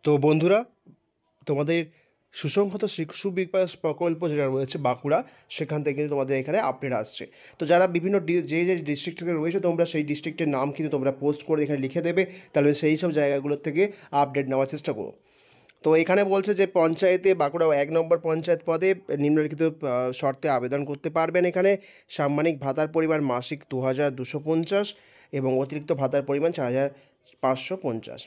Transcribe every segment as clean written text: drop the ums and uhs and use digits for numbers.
তো বন্ধুরা, তোমাদের সুসংহত শিশু বিকাশ প্রকল্প যেটা রয়েছে বাঁকুড়া, সেখান থেকে কিন্তু তোমাদের এখানে আপডেট আসছে। তো যারা বিভিন্ন যে যে ডিস্ট্রিক্ট থেকে রয়েছে, তোমরা সেই ডিস্ট্রিক্টের নাম কিন্তু তোমরা পোস্ট করে এখানে লিখে দেবে, তাহলে সেই সব জায়গাগুলোর থেকে আপডেট নেওয়ার চেষ্টা করো। তো এখানে বলছে যে পঞ্চায়েতে বাঁকুড়া 1 নম্বর পঞ্চায়েত পদে নিম্নলিখিত শর্তে আবেদন করতে পারবেন। এখানে সাম্মানিক ভাতার পরিমাণ মাসিক 2250 এবং অতিরিক্ত ভাতার পরিমাণ 4550।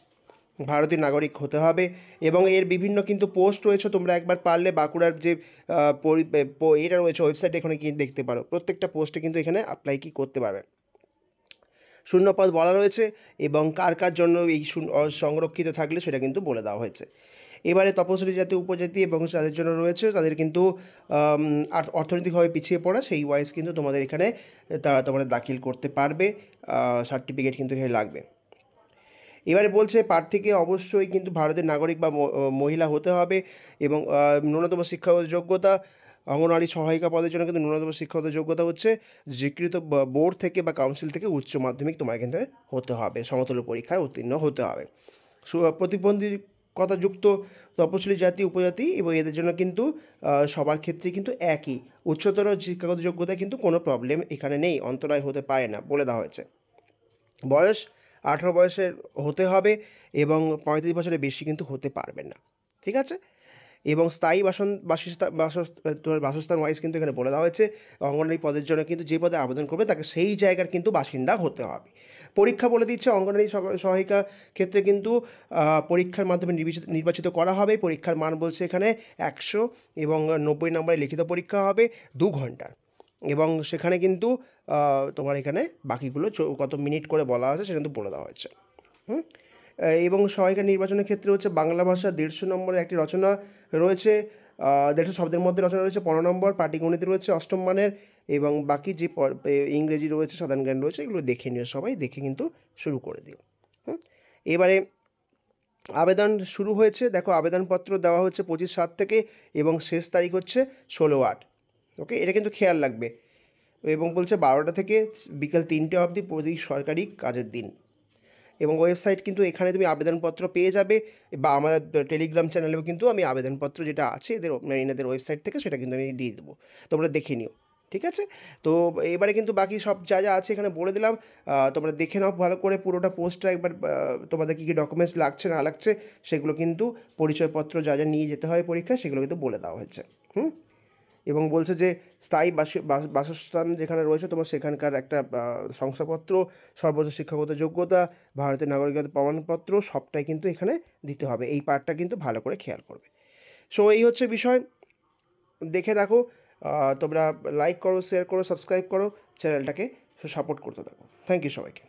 ভারতীয় নাগরিক হতে হবে এবং এর বিভিন্ন কিন্তু পোস্ট রয়েছে, তোমরা একবার পারলে বাঁকুড়ার যে এটা রয়েছে ওয়েবসাইট, এখানে কি দেখতে পারো। প্রত্যেকটা পোস্টে কিন্তু এখানে অ্যাপ্লাই কি করতে পারবে। শূন্যপদ বলা রয়েছে এবং কার কার জন্য এই সংরক্ষিত থাকলে সেটা কিন্তু বলে দেওয়া হয়েছে। এবারে তপশিলি জাতি উপজাতি এবং যাদের জন্য রয়েছে তাদের কিন্তু অর্থনৈতিকভাবে পিছিয়ে পড়া, সেই ওয়াইজ কিন্তু তোমাদের এখানে তারা তোমাদের দাখিল করতে পারবে। সার্টিফিকেট কিন্তু এখানে লাগবে। এবারে বলছে প্রার্থীকে অবশ্যই কিন্তু ভারতের নাগরিক বা মহিলা হতে হবে এবং ন্যূনতম শিক্ষাগত যোগ্যতা অঙ্গনওয়াড়ি সহায়িকা পদের জন্য কিন্তু ন্যূনতম শিক্ষাগত যোগ্যতা হচ্ছে স্বীকৃত বোর্ড থেকে বা কাউন্সিল থেকে উচ্চ মাধ্যমিক তোমার কিন্তু হতে হবে, সমতুল্য পরীক্ষায় উত্তীর্ণ হতে হবে। প্রতিবন্ধকতাযুক্ত তপশিলি জাতি উপজাতি এবং এদের জন্য কিন্তু সবার ক্ষেত্রেই কিন্তু একই উচ্চতর শিক্ষাগত যোগ্যতায় কিন্তু কোনো প্রবলেম এখানে নেই, অন্তরায় হতে পারে না বলে দেওয়া হয়েছে। বয়স 18 বয়সের হতে হবে এবং 35 বছরের বেশি কিন্তু হতে পারবেন না, ঠিক আছে। এবং স্থায়ী তোমার বাসস্থান ওয়াইজ কিন্তু এখানে বলে দেওয়া হয়েছে অঙ্গনওয়াড়ি পদের জন্য কিন্তু যে পদে আবেদন করবে তাকে সেই জায়গার কিন্তু বাসিন্দা হতে হবে। পরীক্ষা বলে দিচ্ছে অঙ্গনওয়াড়ি সহায়িকা ক্ষেত্রে কিন্তু পরীক্ষার মাধ্যমে নির্বাচিত করা হবে। পরীক্ষার মান বলছে এখানে 100 এবং 90 নম্বরে লিখিত পরীক্ষা হবে 2 ঘন্টার এবং সেখানে কিন্তু তোমার এখানে বাকিগুলো কত মিনিট করে বলা আছে সেটা কিন্তু বলে দেওয়া হয়েছে। এবং সহায়িকা নির্বাচনের ক্ষেত্রে হচ্ছে বাংলা ভাষা 150 নম্বরের একটি রচনা রয়েছে, 150 শব্দের মধ্যে রচনা রয়েছে 15 নম্বর, পাটিগণিত রয়েছে 8ম মানের এবং বাকি যে ইংরেজি রয়েছে, সাধারণ জ্ঞান রয়েছে, এগুলো দেখে নিও, সবাই দেখে কিন্তু শুরু করে দিও। এবারে আবেদন শুরু হয়েছে, দেখো আবেদনপত্র দেওয়া হচ্ছে 25/7 থেকে এবং শেষ তারিখ হচ্ছে 16/8। ওকে, এটা কিন্তু খেয়াল রাখবে। এবং বলছে 12টা থেকে বিকাল 3টে অবধি প্রতি সরকারি কাজের দিন। এবং ওয়েবসাইট কিন্তু এখানে তুমি আবেদনপত্র পেয়ে যাবে বা আমাদের টেলিগ্রাম চ্যানেলেও কিন্তু আমি আবেদনপত্র যেটা আছে এনাদের ওয়েবসাইট থেকে সেটা কিন্তু আমি দিয়ে দেবো, তোমরা দেখে নিও, ঠিক আছে। তো এবারে কিন্তু বাকি সব যা যা আছে এখানে বলে দিলাম, তোমরা দেখে নাও ভালো করে পুরোটা পোস্টটা একবার। তোমাদের কী কী ডকুমেন্টস লাগছে না লাগছে সেগুলো কিন্তু পরিচয়পত্র যা যা নিয়ে যেতে হয় পরীক্ষায় সেগুলো কিন্তু বলে দেওয়া হয়েছে। এবং বলছে যে স্থায়ী বাসস্থান যেখানে রয়েছে তোমার সেখানকার একটা শংসাপত্র, সর্বোচ্চ শিক্ষাগত যোগ্যতা, ভারতের নাগরিকতার প্রমাণপত্র সবটাই কিন্তু এখানে দিতে হবে। এই পার্টটা কিন্তু ভালো করে খেয়াল করবে। সো এই হচ্ছে বিষয়, দেখে রাখো। তোমরা লাইক করো, শেয়ার করো, সাবস্ক্রাইব করো চ্যানেলটাকে, সাপোর্ট করতে থাকো। থ্যাংক ইউ সবাইকে।